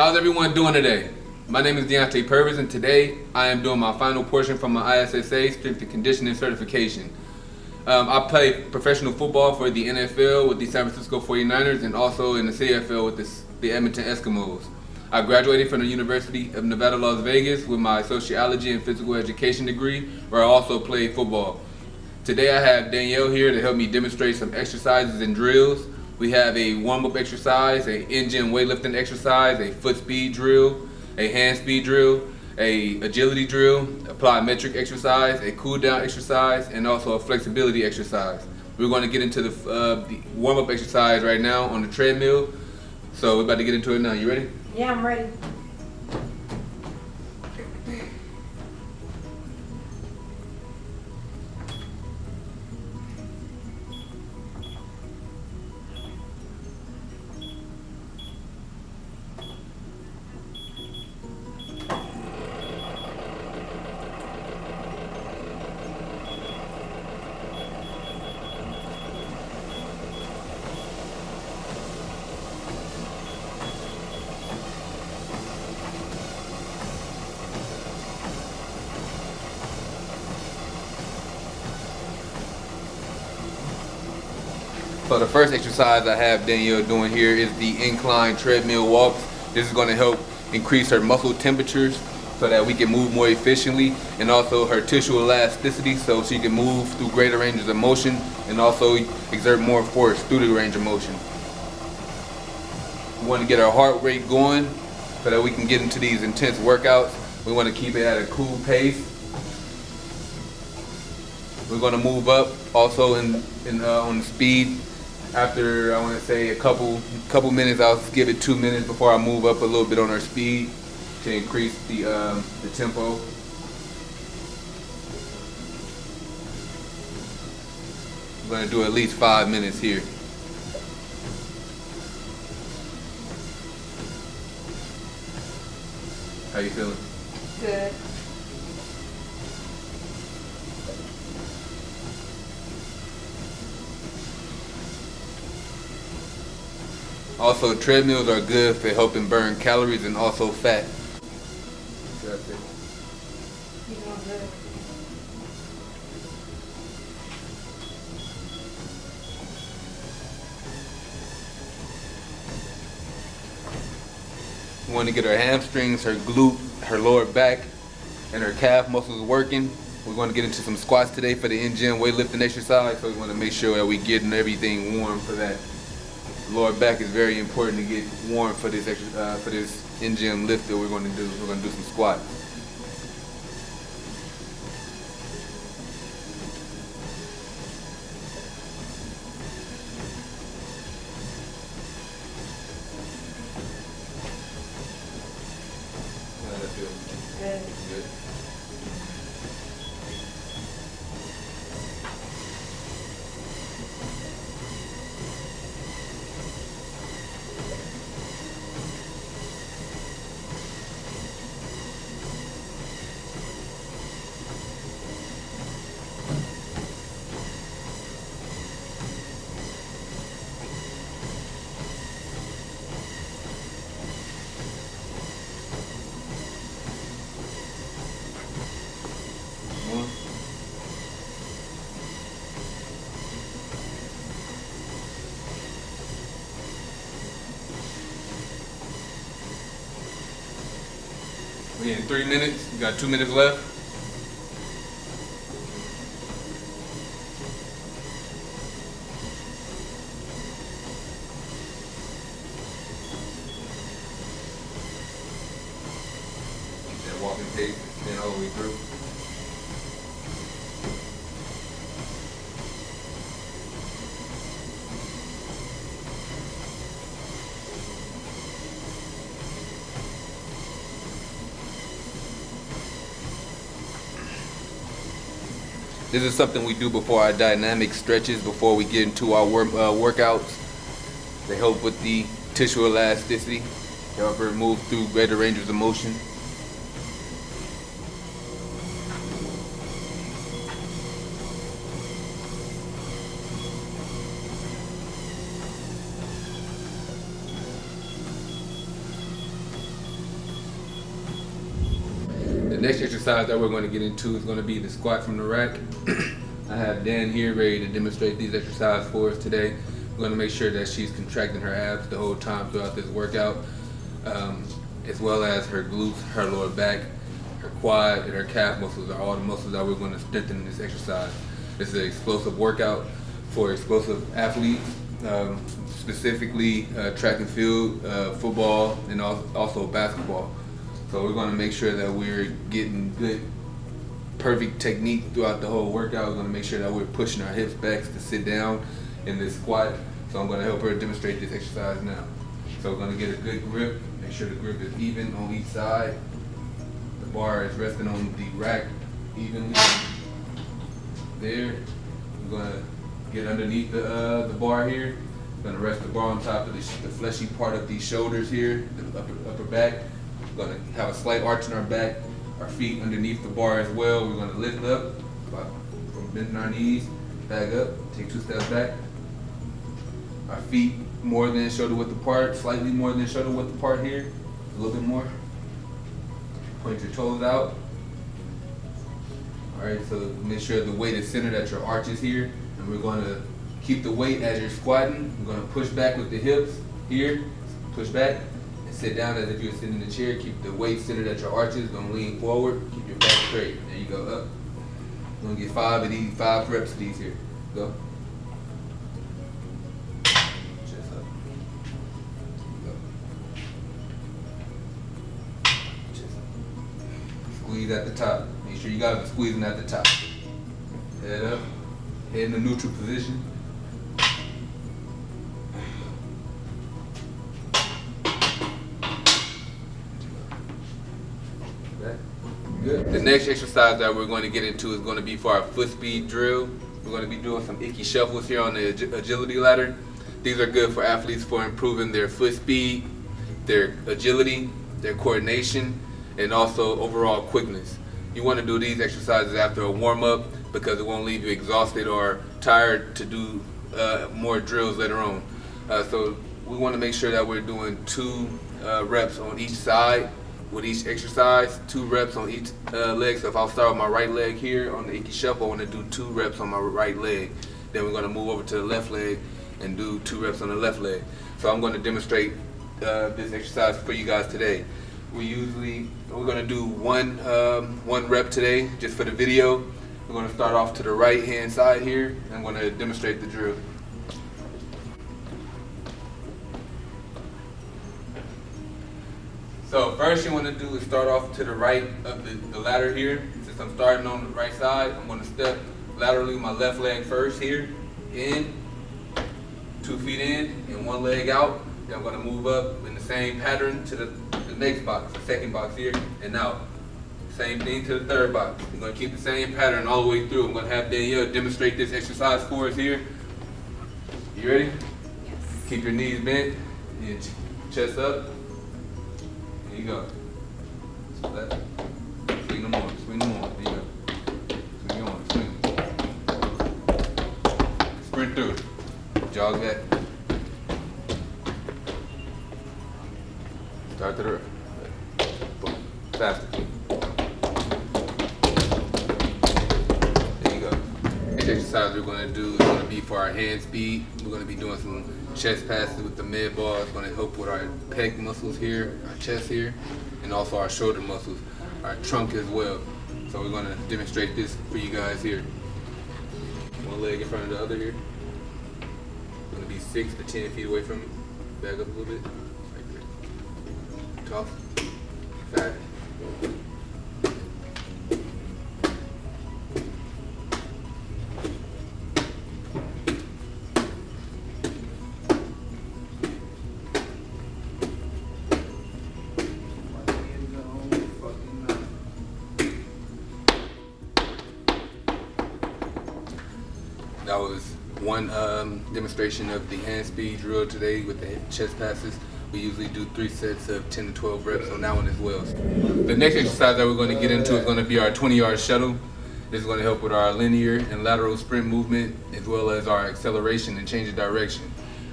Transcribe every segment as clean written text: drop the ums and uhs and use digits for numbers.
How's everyone doing today? My name is Deante Purvis, and today I am doing my final portion from my ISSA Strength and Conditioning Certification. I play professional football for the NFL with the San Francisco 49ers and also in the CFL with the Edmonton Eskimos. I graduated from the University of Nevada, Las Vegas with my sociology and physical education degree, where I also played football. Today I have Danielle here to help me demonstrate some exercises and drills. We have a warm-up exercise, a in-gym weightlifting exercise, a foot speed drill, a hand speed drill, a agility drill, a plyometric exercise, a cool-down exercise, and also a flexibility exercise. We're going to get into the warm-up exercise right now on the treadmill. So we're about to get into it now. You ready? Yeah, I'm ready. So the first exercise I have Danielle doing here is the incline treadmill walks. This is going to help increase her muscle temperatures so that we can move more efficiently, and also her tissue elasticity so she can move through greater ranges of motion and also exert more force through the range of motion. We want to get our heart rate going so that we can get into these intense workouts. We want to keep it at a cool pace. We're going to move up also on the speed. After, I want to say, a couple minutes, I'll give it 2 minutes before I move up a little bit on our speed to increase the tempo. I'm going to do at least 5 minutes here. How you feeling? Good. Also, treadmills are good for helping burn calories and also fat. You're doing good. We want to get her hamstrings, her glute, her lower back, and her calf muscles working. We're going to get into some squats today for the in-gym weightlifting exercise, so we want to make sure that we're getting everything warm for that. Lower back is very important to get warm for this in-gym lift that we're going to do. We're going to do some squats. How does that feel? Good. Good. We're in 3 minutes. We got 2 minutes left. That walking pace, then all the way through. This is something we do before our dynamic stretches, before we get into our workouts. They help with the tissue elasticity, help her move through greater ranges of motion. The next exercise that we're going to get into is going to be the squat from the rack. I have Dan here ready to demonstrate these exercises for us today. We're going to make sure that she's contracting her abs the whole time throughout this workout, as well as her glutes, her lower back, her quad, and her calf muscles are all the muscles that we're going to strengthen in this exercise. This is an explosive workout for explosive athletes, specifically track and field, football, and also basketball. So we're going to make sure that we're getting good, perfect technique throughout the whole workout. We're going to make sure that we're pushing our hips back to sit down in this squat. So I'm going to help her demonstrate this exercise now. So we're going to get a good grip. Make sure the grip is even on each side. The bar is resting on the rack evenly. There. We're going to get underneath the bar here. We're going to rest the bar on top of the fleshy part of these shoulders here, the upper back. We're going to have a slight arch in our back, our feet underneath the bar as well. We're going to lift up from bending our knees, back up, take 2 steps back. Our feet more than shoulder width apart, slightly more than shoulder width apart here, a little bit more. Point your toes out. All right, so make sure the weight is centered at your arches here, and we're going to keep the weight as you're squatting. We're going to push back with the hips here, push back, and sit down as if you're sitting in the chair. Keep the weight centered at your arches. Going to lean forward, keep your back straight. There you go, up. We're going to get 5 of these, 5 reps of these here. Go. Chest up. Go. Chest up. Squeeze at the top. Make sure you got it squeezing at the top. Head up. Head in the neutral position. Good. The next exercise that we're going to get into is going to be for our foot speed drill. We're going to be doing some icky shuffles here on the agility ladder. These are good for athletes for improving their foot speed, their agility, their coordination, and also overall quickness. You want to do these exercises after a warm-up because it won't leave you exhausted or tired to do more drills later on. So we want to make sure that we're doing 2 reps on each side with each exercise, 2 reps on each leg. So if I'll start with my right leg here on the icky shuffle, I want to do 2 reps on my right leg. Then we're going to move over to the left leg and do 2 reps on the left leg. So I'm going to demonstrate this exercise for you guys today. We're going to do one rep today just for the video. We're going to start off to the right hand side here, and I'm going to demonstrate the drill. So first you want to do is start off to the right of the ladder here. Since I'm starting on the right side, I'm going to step laterally my left leg first here, in, 2 feet in, and 1 leg out. Then I'm going to move up in the same pattern to the next box, the second box here, and out. Same thing to the third box. We're going to keep the same pattern all the way through. I'm going to have Danielle demonstrate this exercise for us here. You ready? Yes. Keep your knees bent, and chest up. There you go. Left. Swing them on, swing them on. There you go. Swing your on, swing. Sprint through. Jog back. Start to the right. Boom. Faster. There you go. Next exercise we're going to do is going to be for our hand speed. We're going to be doing some chest passes with the med ball. It's going to help with our pec muscles here, our chest here, and also our shoulder muscles, our trunk as well. So we're going to demonstrate this for you guys here. 1 leg in front of the other here. Going to be 6 to 10 feet away from me. Back up a little bit. Right there. Toss. Fast. That was one demonstration of the hand speed drill today with the chest passes. We usually do 3 sets of 10 to 12 reps on that one as well. The next exercise that we're going to get into is going to be our 20-yard shuttle. This is going to help with our linear and lateral sprint movement as well as our acceleration and change of direction.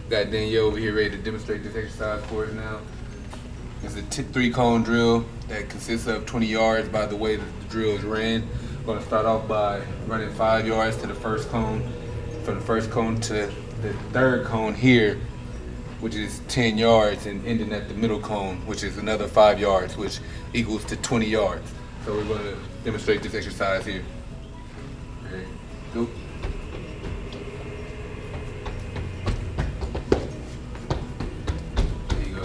Got Danielle over here ready to demonstrate this exercise for us now. This is a 3-cone drill that consists of 20 yards by the way that the drill is ran. We're going to start off by running 5 yards to the first cone, from the first cone to the third cone here, which is 10 yards, and ending at the middle cone, which is another 5 yards, which equals to 20 yards. So we're going to demonstrate this exercise here. Okay, go. There you go.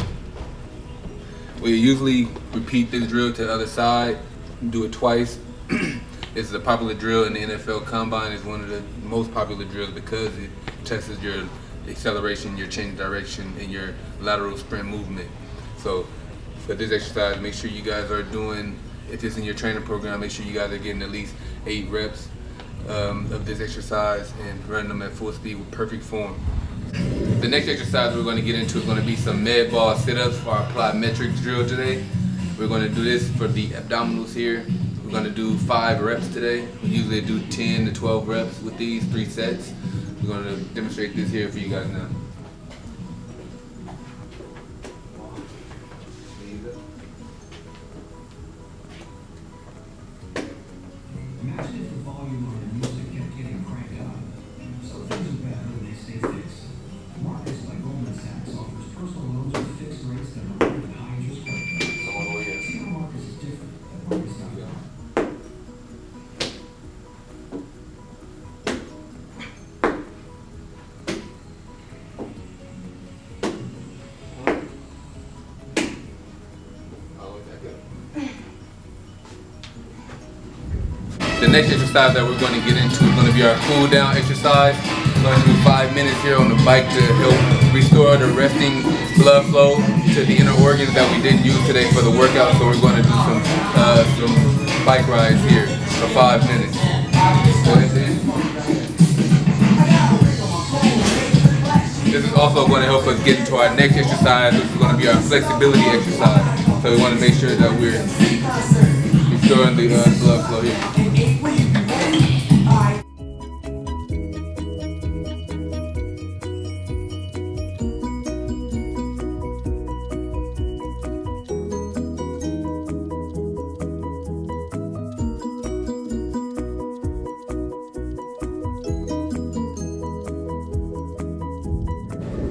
We usually repeat this drill to the other side, do it twice. This is a popular drill in the NFL Combine. It's one of the most popular drills because it tests your acceleration, your change of direction, and your lateral sprint movement. So for this exercise, make sure you guys are doing, if it's in your training program, make sure you guys are getting at least 8 reps of this exercise and running them at full speed with perfect form. The next exercise we're going to get into is going to be some med ball sit-ups for our plyometrics drill today. We're going to do this for the abdominals here. We're going to do 5 reps today. We usually do 10 to 12 reps with these 3 sets. We're going to demonstrate this here for you guys now. Imagine if the volume on the music kept getting cranked up. So things are better when they stay fixed. Markets like Goldman Sachs offers personal loans with fixed rates that are rated high interest rates. See how Marcus is different at Marcus.com. The next exercise that we're going to get into is going to be our cool down exercise. We're going to do 5 minutes here on the bike to help restore the resting blood flow to the inner organs that we didn't use today for the workout. So we're going to do some bike rides here for 5 minutes. Go ahead, Dan. This is also going to help us get into our next exercise, which is going to be our flexibility exercise. So we want to make sure that we're restoring the blood flow here.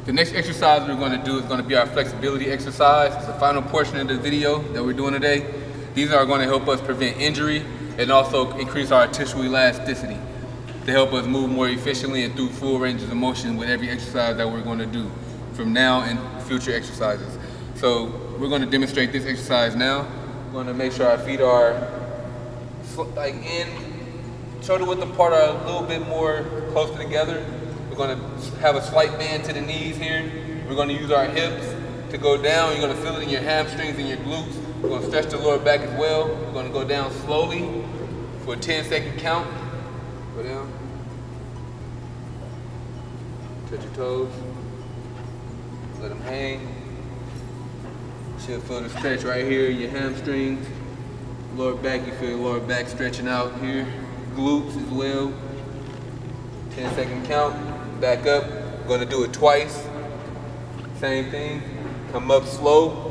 The next exercise we're going to do is going to be our flexibility exercise. It's the final portion of the video that we're doing today. These are going to help us prevent injury and also increase our tissue elasticity to help us move more efficiently and through full ranges of motion with every exercise that we're going to do from now and future exercises. So we're going to demonstrate this exercise now. We're going to make sure our feet are like in shoulder width apart, are a little bit more closer together. We're going to have a slight bend to the knees here. We're going to use our hips to go down. You're going to feel it in your hamstrings and your glutes. We're going to stretch the lower back as well. We're going to go down slowly for a 10-second count. Go down. Touch your toes. Let them hang. You should feel the stretch right here in your hamstrings. Lower back, you feel the lower back stretching out here. Glutes as well. 10-second count. Back up. We're going to do it twice. Same thing. Come up slow.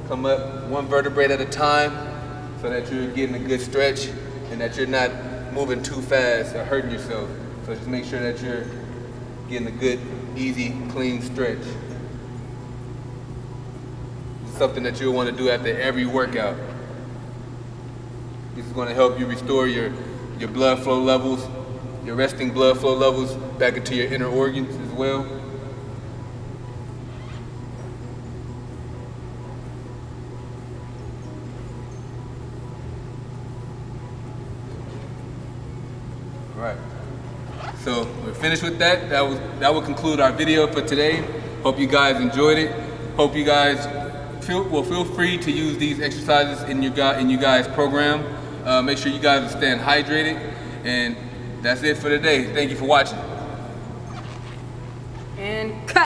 Come up 1 vertebrae at a time so that you're getting a good stretch and that you're not moving too fast or hurting yourself. So just make sure that you're getting a good, easy, clean stretch. It's something that you'll want to do after every workout. This is going to help you restore your blood flow levels, your resting blood flow levels back into your inner organs as well. All right. So we're finished with that. That will conclude our video for today. Hope you guys enjoyed it. Hope you guys feel free to use these exercises in your guys' program. Make sure you guys are staying hydrated. And that's it for today. Thank you for watching. And cut.